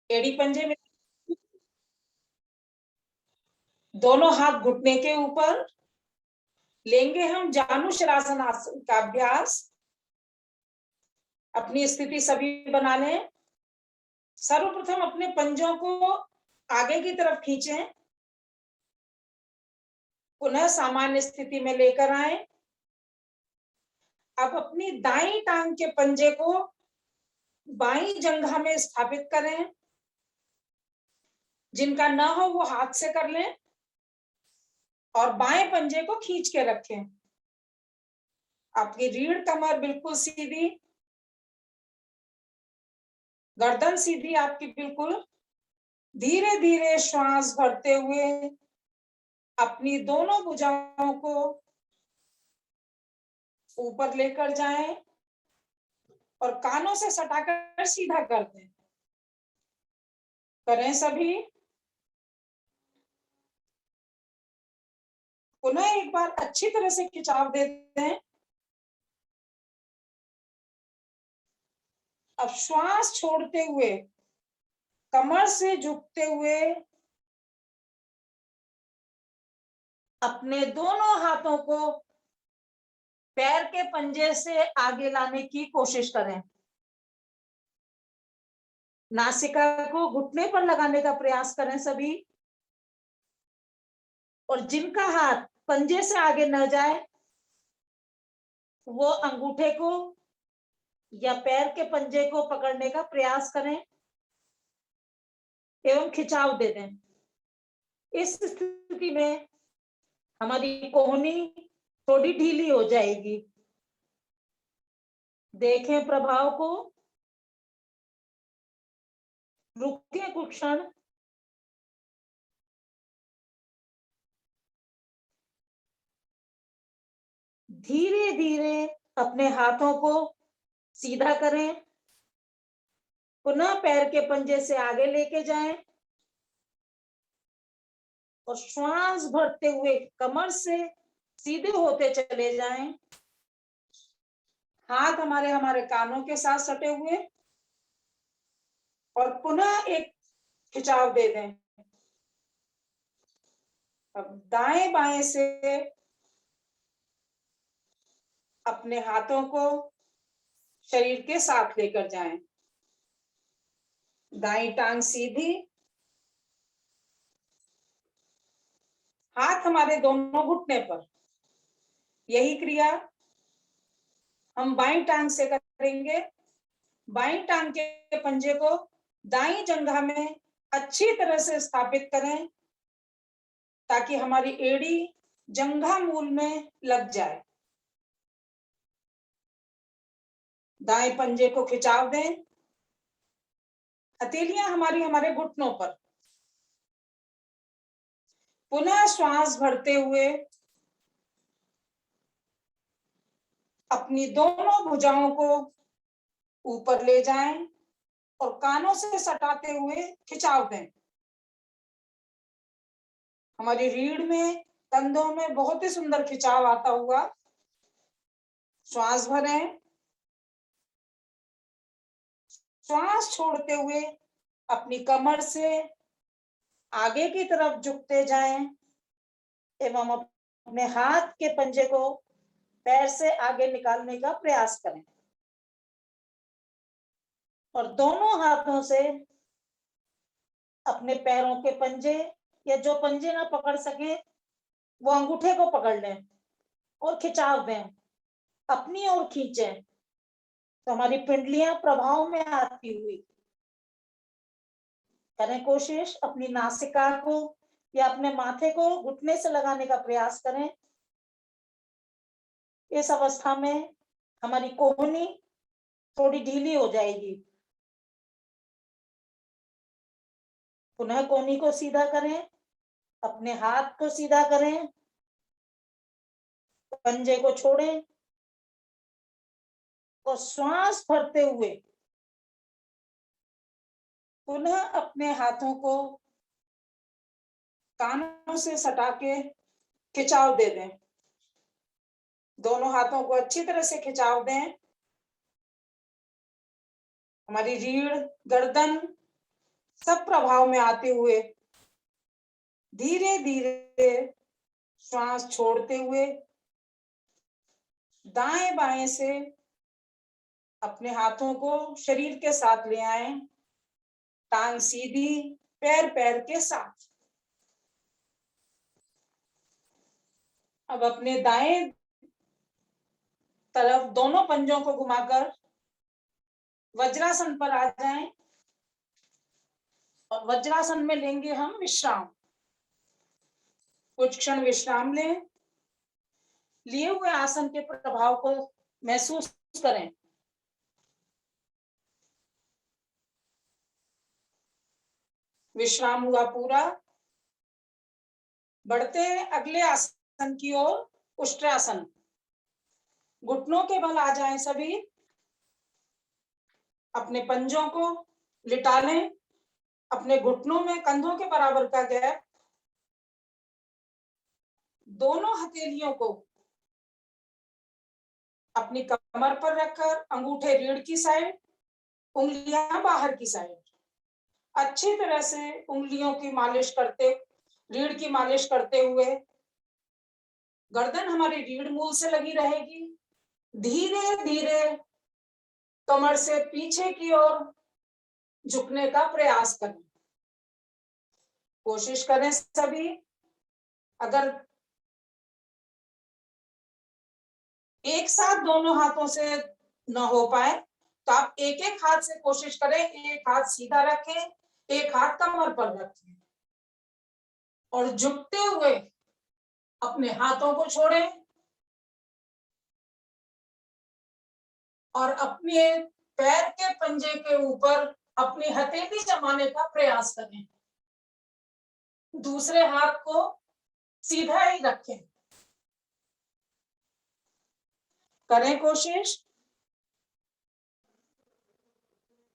एड़ी पंजे में दोनों हाथ घुटने के ऊपर लेंगे हम जानुशरासन आसन का अभ्यास। अपनी स्थिति सभी बना लें। सर्वप्रथम अपने पंजों को आगे की तरफ खींचें, पुनः सामान्य स्थिति में लेकर आए। अब अपनी दाईं टांग के पंजे को बाईं जंघा में स्थापित करें। जिनका न हो वो हाथ से कर लें और बाएं पंजे को खींच के रखें। आपकी रीढ़ कमर बिल्कुल सीधी, गर्दन सीधी आपकी बिल्कुल। धीरे धीरे श्वास भरते हुए अपनी दोनों भुजाओं को ऊपर लेकर जाएं और कानों से सटाकर सीधा कर दें। करें सभी। पुनः एक बार अच्छी तरह से खिंचाव दे दें। अब श्वास छोड़ते हुए कमर से झुकते हुए अपने दोनों हाथों को पैर के पंजे से आगे लाने की कोशिश करें। नासिका को घुटने पर लगाने का प्रयास करें सभी। और जिनका हाथ पंजे से आगे न जाए वो अंगूठे को या पैर के पंजे को पकड़ने का प्रयास करें एवं खिंचाव दे दें। इस स्थिति में हमारी कोहनी थोड़ी ढीली हो जाएगी। देखें प्रभाव को। रुकें कुछ क्षण। धीरे धीरे अपने हाथों को सीधा करें। पुनः पैर के पंजे से आगे लेके जाएं और श्वास भरते हुए कमर से सीधे होते चले जाएं। हाथ हमारे हमारे कानों के साथ सटे हुए और पुनः एक खिंचाव दे दें। अब दाएं बाएं से अपने हाथों को शरीर के साथ लेकर जाएं। दाईं टांग सीधी, हाथ हमारे दोनों घुटने पर। यही क्रिया हम बाईं टांग से करेंगे। बाईं टांग के पंजे को दाईं जंघा में अच्छी तरह से स्थापित करें ताकि हमारी एड़ी जंघा मूल में लग जाए। दाएं पंजे को खिंचाव दें। हथेलियां हमारी हमारे घुटनों पर। पुनः श्वास भरते हुए अपनी दोनों भुजाओं को ऊपर ले जाएं और कानों से सटाते हुए खिंचाव दें। हमारी रीढ़ में, कंधों में बहुत ही सुंदर खिंचाव आता हुआ। श्वास भरें। श्वास छोड़ते हुए अपनी कमर से आगे की तरफ झुकते जाएं एवं अपने हाथ के पंजे को पैर से आगे निकालने का प्रयास करें और दोनों हाथों से अपने पैरों के पंजे या जो पंजे ना पकड़ सके वो अंगूठे को पकड़ लें और खिंचाव दें। अपनी ओर खींचें तो हमारी पिंडलियां प्रभाव में आती हुई। करें कोशिश। अपनी नासिका को या अपने माथे को घुटने से लगाने का प्रयास करें। इस अवस्था में हमारी कोहनी थोड़ी ढीली हो जाएगी। पुनः कोहनी को सीधा करें। अपने हाथ को सीधा करें। पंजे को छोड़ें और श्वास भरते हुए पुनः अपने हाथों को कानों से सटा के खिंचाव दे दें। दोनों हाथों को अच्छी तरह से खिंचाव दें। हमारी रीढ़, गर्दन सब प्रभाव में आते हुए धीरे धीरे श्वास छोड़ते हुए दाएं बाएं से अपने हाथों को शरीर के साथ ले आए, टांग सीधी, पैर पैर के साथ। अब अपने दाएं तरफ दोनों पंजों को घुमाकर वज्रासन पर आ जाएं और वज्रासन में लेंगे हम विश्राम। कुछ क्षण विश्राम लें, लिए हुए आसन के प्रभाव को महसूस करें। विश्राम हुआ पूरा, बढ़ते हैं अगले आसन की ओर, उष्ट्रासन। घुटनों के बल आ जाएं सभी, अपने पंजों को लिटा लें, अपने घुटनों में कंधों के बराबर का गैप, दोनों हथेलियों को अपनी कमर पर रखकर अंगूठे रीढ़ की साइड, उंगलियां बाहर की साइड, अच्छी तरह से उंगलियों की मालिश करते, रीढ़ की मालिश करते हुए गर्दन हमारी रीढ़ मूल से लगी रहेगी। धीरे धीरे कमर से पीछे की ओर झुकने का प्रयास करें। कोशिश करें सभी, अगर एक साथ दोनों हाथों से न हो पाए तो आप एक एक हाथ से कोशिश करें, एक हाथ सीधा रखें, एक हाथ कमर पर रखें और झुकते हुए अपने हाथों को छोड़ें और अपने पैर के पंजे के ऊपर अपनी हथेली जमाने का प्रयास करें। दूसरे हाथ को सीधा ही रखें। करें कोशिश।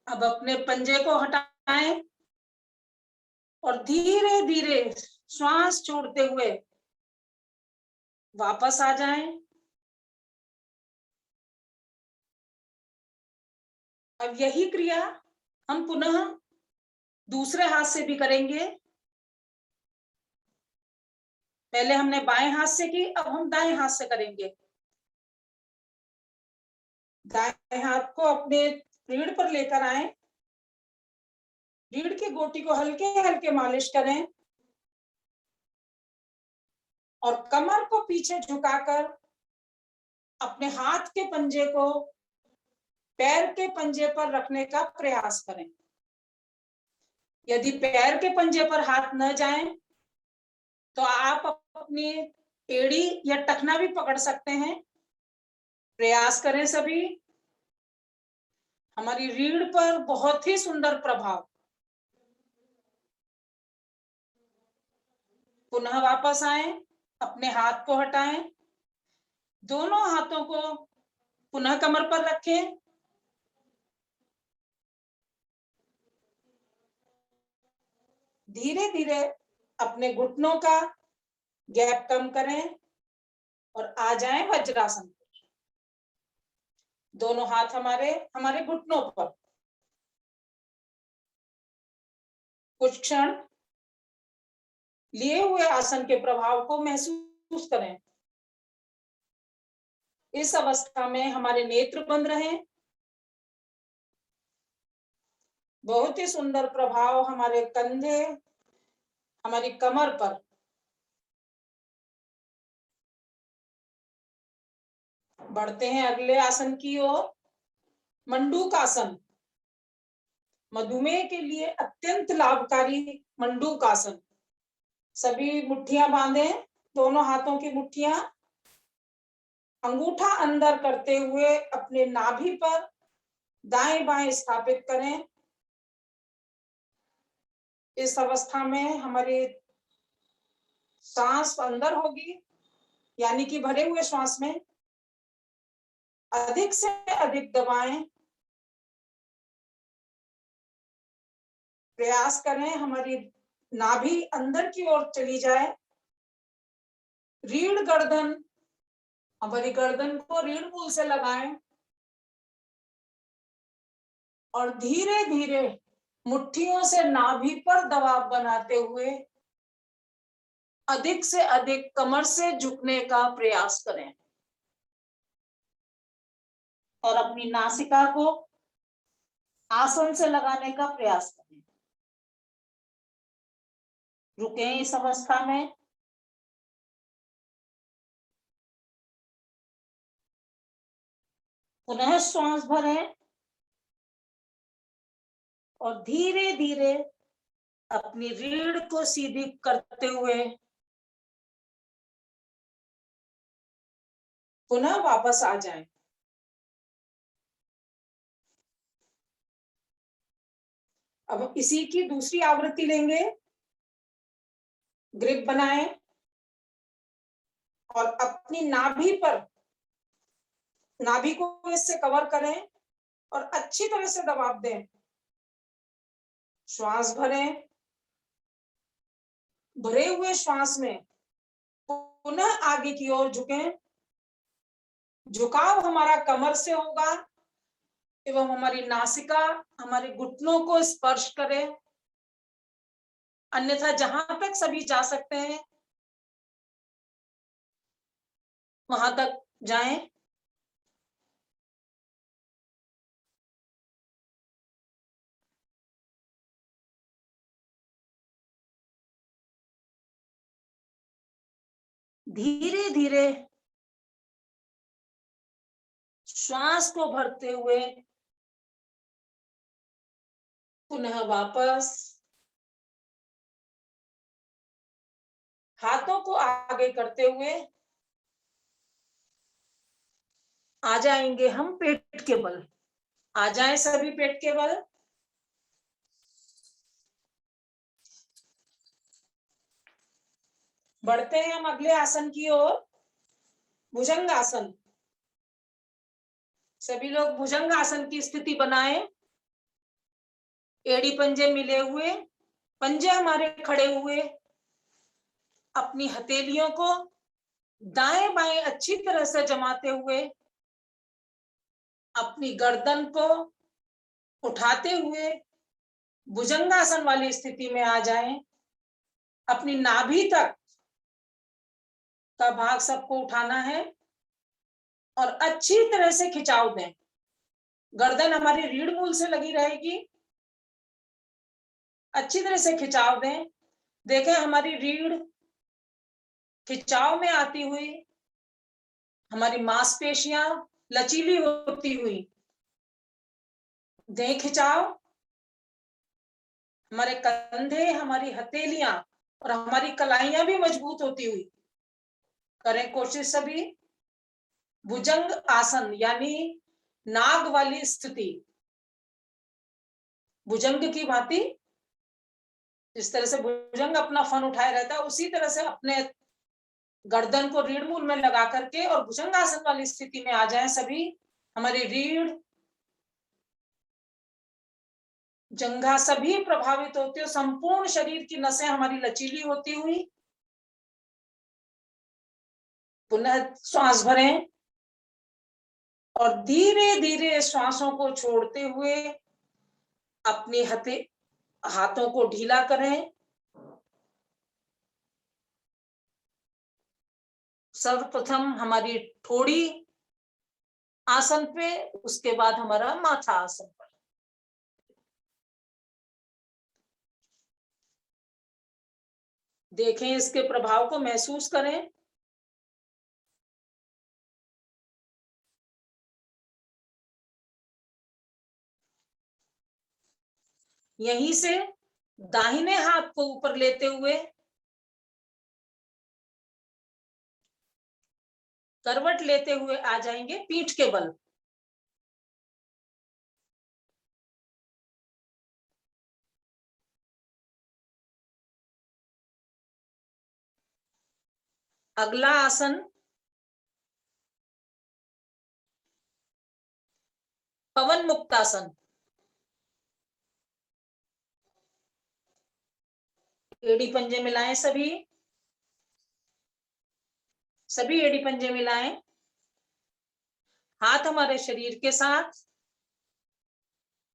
अब अपने पंजे को हटाएं और धीरे धीरे श्वास छोड़ते हुए वापस आ जाएं। अब यही क्रिया हम पुनः दूसरे हाथ से भी करेंगे। पहले हमने बाएं हाथ से की, अब हम दाएं हाथ से करेंगे। दाएं हाथ को अपने रीढ़ पर लेकर आए, रीढ़ की गोटी को हल्के हल्के मालिश करें और कमर को पीछे झुकाकर अपने हाथ के पंजे को पैर के पंजे पर रखने का प्रयास करें। यदि पैर के पंजे पर हाथ न जाए तो आप अपनी एड़ी या टखना भी पकड़ सकते हैं। प्रयास करें सभी। हमारी रीढ़ पर बहुत ही सुंदर प्रभाव। पुनः वापस आए, अपने हाथ को हटाएं, दोनों हाथों को पुनः कमर पर रखें, धीरे धीरे अपने घुटनों का गैप कम करें और आ जाएं वज्रासन पर। दोनों हाथ हमारे हमारे घुटनों पर। कुछ क्षण लिए हुए आसन के प्रभाव को महसूस करें। इस अवस्था में हमारे नेत्र बंद रहें। बहुत ही सुंदर प्रभाव हमारे कंधे, हमारी कमर पर। बढ़ते हैं अगले आसन की ओर, मंडूक आसन। मधुमेह के लिए अत्यंत लाभकारी मंडूक आसन। सभी मुट्ठियां बांधें, दोनों हाथों की मुट्ठियां, अंगूठा अंदर करते हुए अपने नाभि पर दाएं बाएं स्थापित करें। इस अवस्था में हमारी सांस अंदर होगी, यानी कि भरे हुए श्वास में अधिक से अधिक दबाएं। प्रयास करें हमारी नाभि अंदर की ओर चली जाए। रीढ़ गर्दन, हमारी गर्दन को रीढ़ मूल से लगाएं और धीरे धीरे मुट्ठियों से नाभि पर दबाव बनाते हुए अधिक से अधिक कमर से झुकने का प्रयास करें और अपनी नासिका को आसन से लगाने का प्रयास करें। रुकें इस अवस्था में। पुनः श्वास भरें और धीरे धीरे अपनी रीढ़ को सीधी करते हुए पुनः वापस आ जाएं। अब इसी की दूसरी आवृत्ति लेंगे। ग्रिप बनाएं और अपनी नाभि पर, नाभि को इससे कवर करें और अच्छी तरह से दबाव दें। श्वास भरें। भरे हुए श्वास में पुनः आगे की ओर झुकें। झुकाव हमारा कमर से होगा एवं हमारी नासिका हमारे घुटनों को स्पर्श करे। अन्यथा जहां तक सभी जा सकते हैं वहां तक जाएं। धीरे धीरे श्वास को भरते हुए पुनः वापस। हाथों को आगे करते हुए आ जाएंगे हम पेट के बल। आ जाएं सभी पेट के बल। बढ़ते हैं हम अगले आसन की ओर, भुजंग आसन। सभी लोग भुजंग आसन की स्थिति बनाएं। एड़ी पंजे मिले हुए, पंजे हमारे खड़े हुए, अपनी हथेलियों को दाएं बाएं अच्छी तरह से जमाते हुए अपनी गर्दन को उठाते हुए भुजंगासन वाली स्थिति में आ जाएं। अपनी नाभि तक का भाग सबको उठाना है और अच्छी तरह से खिंचाव दें। गर्दन हमारी रीढ़ मूल से लगी रहेगी। अच्छी तरह से खिंचाव दें। देखें हमारी रीढ़ खिंचाव में आती हुई, हमारी मांसपेशियां लचीली होती हुई। दें खिंचाव। हमारे कंधे, हमारी हथेलियां और हमारी कलाइयां भी मजबूत होती हुई करें कोशिश सभी। भुजंग आसन यानी नाग वाली स्थिति। भुजंग की भांति जिस तरह से भुजंग अपना फन उठाए रहता है उसी तरह से अपने गर्दन को रीढ़ मूल में लगा करके और भुजंग आसन वाली स्थिति में आ जाएं सभी। हमारी रीढ़, जंघा सभी प्रभावित होती हो, संपूर्ण शरीर की नसें हमारी लचीली होती हुई। पुनः श्वास भरें और धीरे धीरे श्वासों को छोड़ते हुए अपने हाथों को ढीला करें। सर्वप्रथम हमारी ठोड़ी आसन पे, उसके बाद हमारा माथा आसन पर। देखें इसके प्रभाव को महसूस करें। यहीं से दाहिने हाथ को ऊपर लेते हुए करवट लेते हुए आ जाएंगे पीठ के बल। अगला आसन पवन मुक्तासन। एड़ी पंजे मिलाएं सभी। सभी एड़ी पंजे मिलाएं। हाथ हमारे शरीर के साथ,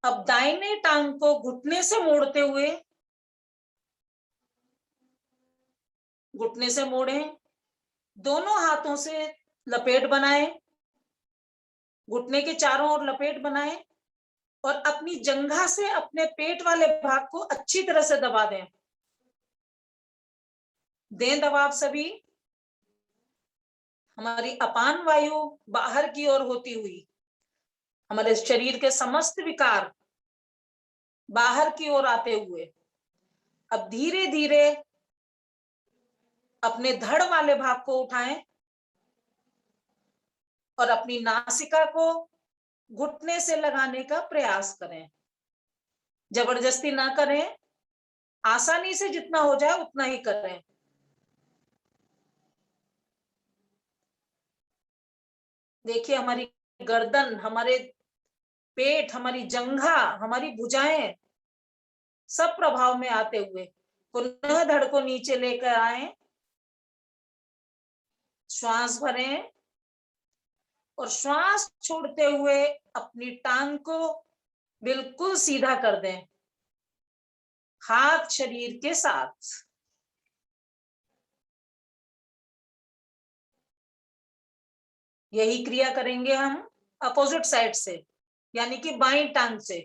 अब दाहिने टांग को घुटने से मोड़ते हुए, घुटने से मोड़े, दोनों हाथों से लपेट बनाए, घुटने के चारों ओर लपेट बनाए और अपनी जंघा से अपने पेट वाले भाग को अच्छी तरह से दबा दें। दें दबाव सभी। हमारी अपान वायु बाहर की ओर होती हुई हमारे शरीर के समस्त विकार बाहर की ओर आते हुए अब धीरे धीरे अपने धड़ वाले भाग को उठाएं और अपनी नासिका को घुटने से लगाने का प्रयास करें। जबरदस्ती ना करें, आसानी से जितना हो जाए उतना ही करें। देखिए हमारी गर्दन, हमारे पेट, हमारी जंघा, हमारी भुजाएं सब प्रभाव में आते हुए पुनः धड़ को नीचे लेकर आए, श्वास भरें और श्वास छोड़ते हुए अपनी टांग को बिल्कुल सीधा कर दें, हाथ शरीर के साथ। यही क्रिया करेंगे हम अपोजिट साइड से, यानी कि बाईं टांग से।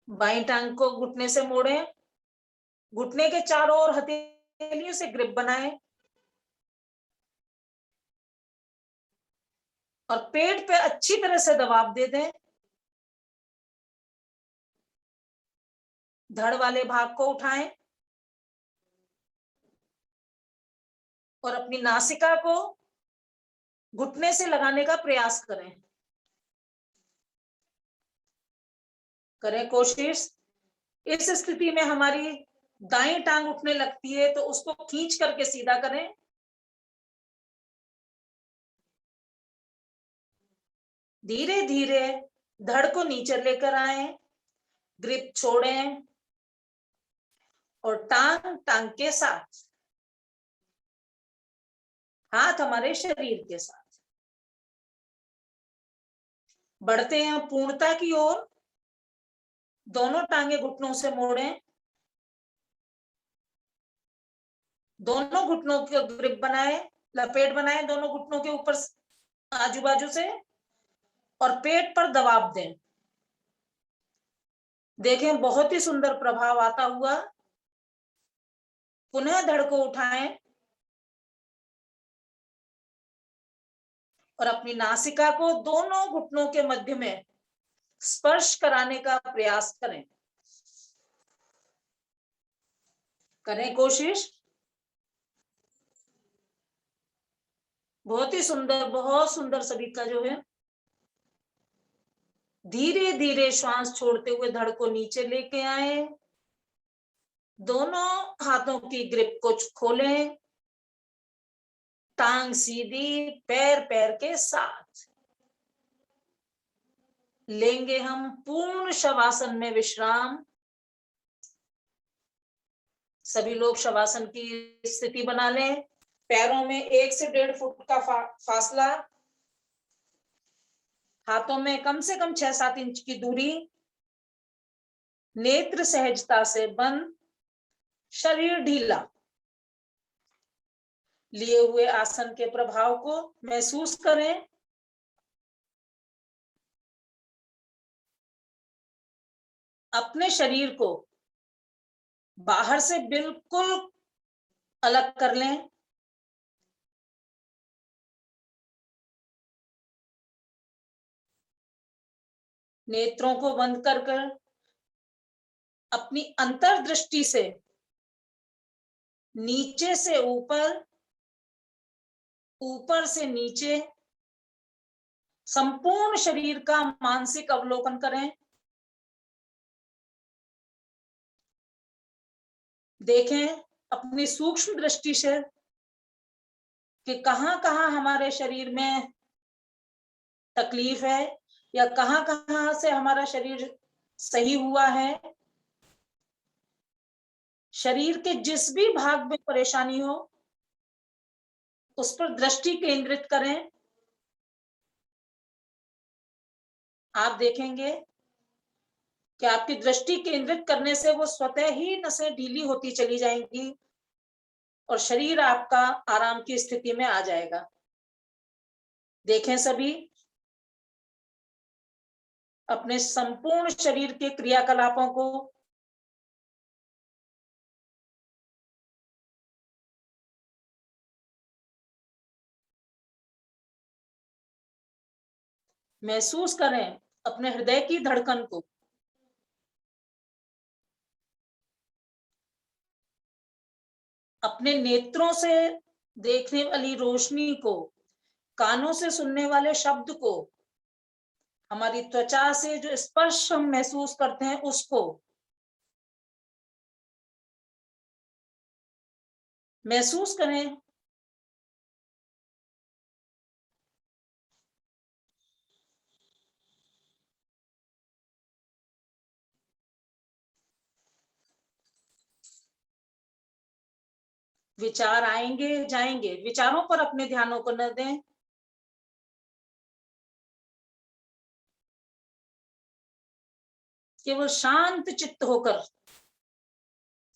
बाईं टांग को घुटने से मोड़ें, घुटने के चारों ओर हथेलियों से ग्रिप बनाएं और पेट पे अच्छी तरह से दबाव दे दें। धड़ वाले भाग को उठाएं और अपनी नासिका को घुटने से लगाने का प्रयास करें। करें कोशिश। इस स्थिति में हमारी दाईं टांग उठने लगती है तो उसको खींच करके सीधा करें। धीरे धीरे धड़ को नीचे लेकर आए, ग्रिप छोड़ें और टांग टांग के साथ, हाथ हमारे शरीर के साथ बढ़ते हैं पूर्णता की ओर। दोनों टांगे घुटनों से मोड़ें, दोनों घुटनों के ग्रिप बनाए, लपेट बनाए दोनों घुटनों के ऊपर आजू बाजू से और पेट पर दबाव दें। देखें बहुत ही सुंदर प्रभाव आता हुआ। पुनः धड़ को उठाएं और अपनी नासिका को दोनों घुटनों के मध्य में स्पर्श कराने का प्रयास करें। करें कोशिश। बहुत ही सुंदर, बहुत सुंदर सभी का जो है। धीरे धीरे श्वास छोड़ते हुए धड़ को नीचे लेके आए, दोनों हाथों की ग्रिप को खोलें, टांग सीधी, पैर पैर के साथ लेंगे हम पूर्ण शवासन में विश्राम। सभी लोग शवासन की स्थिति बना लें। पैरों में 1 से 1.5 फुट का फासला, हाथों में कम से कम 6-7 इंच की दूरी, नेत्र सहजता से बंद, शरीर ढीला। लिए हुए आसन के प्रभाव को महसूस करें। अपने शरीर को बाहर से बिल्कुल अलग कर लें। नेत्रों को बंद कर अपनी अंतर्दृष्टि से नीचे से ऊपर, ऊपर से नीचे संपूर्ण शरीर का मानसिक अवलोकन करें। देखें अपनी सूक्ष्म दृष्टि से कि कहां कहां हमारे शरीर में तकलीफ है या कहां कहां से हमारा शरीर सही हुआ है। शरीर के जिस भी भाग में परेशानी हो उस पर दृष्टि केंद्रित करें। आप देखेंगे कि आपकी दृष्टि केंद्रित करने से वो स्वतः ही नसें ढीली होती चली जाएंगी और शरीर आपका आराम की स्थिति में आ जाएगा। देखें सभी, अपने संपूर्ण शरीर के क्रियाकलापों को महसूस करें, अपने हृदय की धड़कन को। अपने नेत्रों से देखने वाली रोशनी को, कानों से सुनने वाले शब्द को, हमारी त्वचा से जो स्पर्श हम महसूस करते हैं उसको महसूस करें। विचार आएंगे जाएंगे, विचारों पर अपने ध्यानों को न दें। केवल शांत चित्त होकर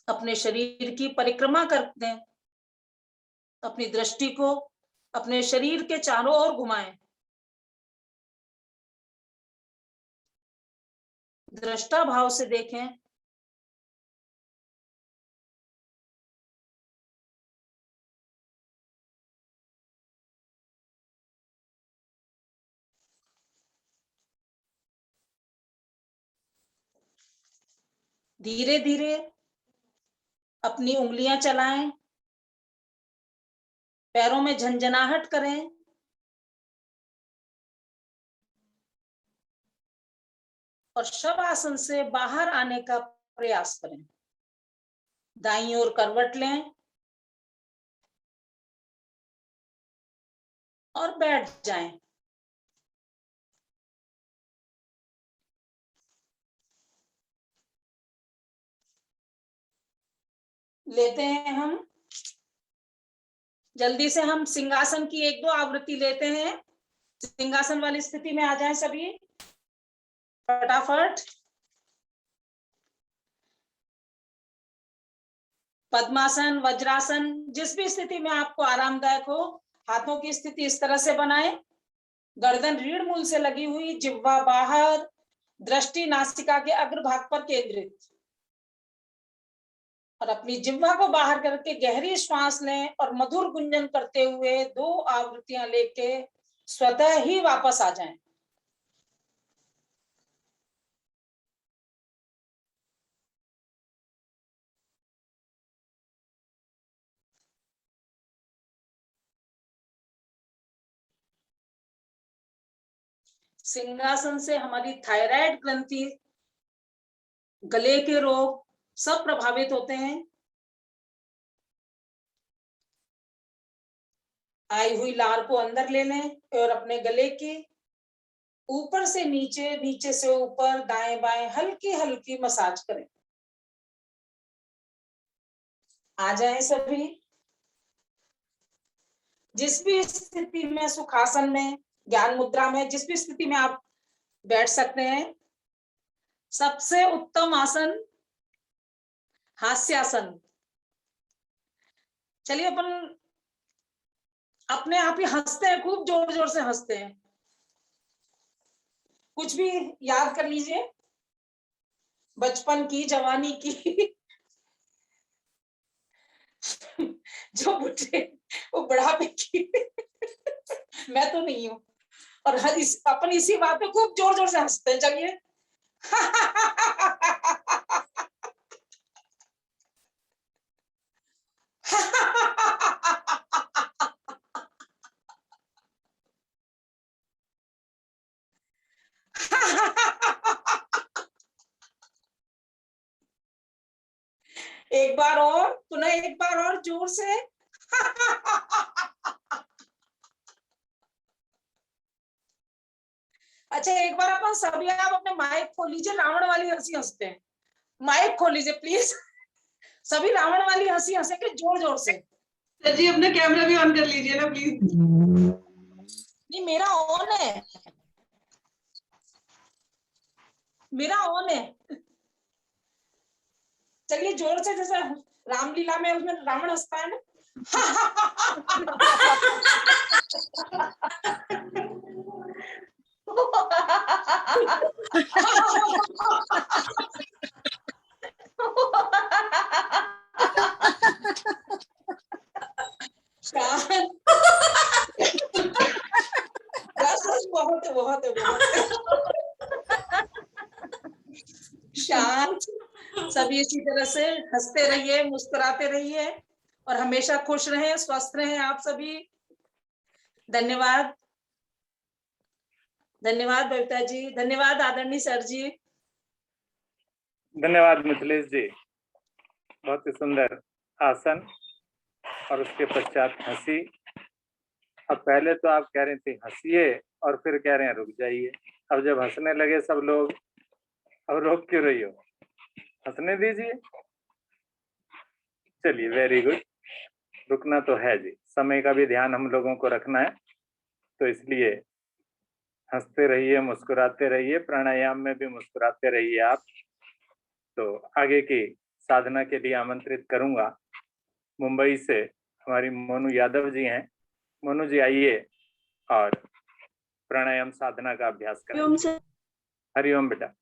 अपने शरीर की परिक्रमा करते हैं। अपनी दृष्टि को अपने शरीर के चारों ओर घुमाएं। दृष्टा भाव से देखें। धीरे धीरे अपनी उंगलियां चलाएं, पैरों में झंझनाहट करें। और शवासन से बाहर आने का प्रयास करें। दाईं ओर करवट लें और बैठ जाएं। लेते हैं हम, जल्दी से हम सिंहासन की एक दो आवृत्ति लेते हैं। सिंहासन वाली स्थिति में आ जाएं सभी फटाफट। पद्मासन, वज्रासन, जिस भी स्थिति में आपको आरामदायक हो, हाथों की स्थिति इस तरह से बनाएं। गर्दन रीढ़ मूल से लगी हुई, जिह्वा बाहर, दृष्टि नासिका के अग्रभाग पर केंद्रित। और अपनी जिह्वा को बाहर करके गहरी श्वास लें और मधुर गुंजन करते हुए 2 आवृत्तियां लेके स्वतः ही वापस आ जाएं। सिंहासन से हमारी थायराइड ग्रंथि, गले के रोग सब प्रभावित होते हैं। आई हुई लार को अंदर ले लें और अपने गले की ऊपर से नीचे, नीचे से ऊपर, दाएं बाएं हल्की हल्की मसाज करें। आ जाएं सभी। जिस भी स्थिति में, सुखासन में, ज्ञान मुद्रा में, जिस भी स्थिति में आप बैठ सकते हैं। सबसे उत्तम आसन हास्यासन। चलिए अपन अपने आप ही हंसते हैं, खूब जोर जोर से हंसते हैं। कुछ भी याद कर लीजिए, बचपन की, जवानी की जो बुढ़े, वो बुढ़ापे की मैं तो नहीं हूं। और अपन इसी बात पे खूब जोर जोर से हंसते हैं। चलिए एक बार और, पुनः एक बार और जोर से अच्छा, एक बार अपन सभी, आप अपने माइक खोल लीजिए, रावण वाली हंसी हंसते हैं। माइक खोल लीजिए प्लीज सभी रावण वाली हंसी हंसेंगे जोर जोर से। सर जी अपना कैमरा भी ऑन कर लीजिए ना प्लीज। नहीं, मेरा ऑन है। मेरा ऑन है। चलिए जोर से, जैसे रामलीला में उसमें रावण हंसता है ना। शान, बस बस, बहुत है, बहुत है, बहुत है। शांत, सभी इसी तरह से हंसते रहिए, मुस्कुराते रहिए और हमेशा खुश रहें, स्वस्थ रहें आप सभी। धन्यवाद, धन्यवाद बबीता जी, धन्यवाद आदरणीय सर जी। धन्यवाद मिथिलेश जी, बहुत ही सुंदर आसन और उसके पश्चात हंसी। अब पहले तो आप कह रहे थे हंसिए और फिर कह रहे हैं रुक जाइए। अब जब हंसने लगे सब लोग, अब रोक क्यों रही हो, हंसने दीजिए। चलिए, वेरी गुड। रुकना तो है जी, समय का भी ध्यान हम लोगों को रखना है, तो इसलिए हंसते रहिए, मुस्कुराते रहिए, प्राणायाम में भी मुस्कुराते रहिए आप। तो आगे की साधना के लिए आमंत्रित करूंगा। मुंबई से हमारी मोनू यादव जी हैं। मोनू जी आइए और प्राणायाम साधना का अभ्यास करें। हरिओम बेटा।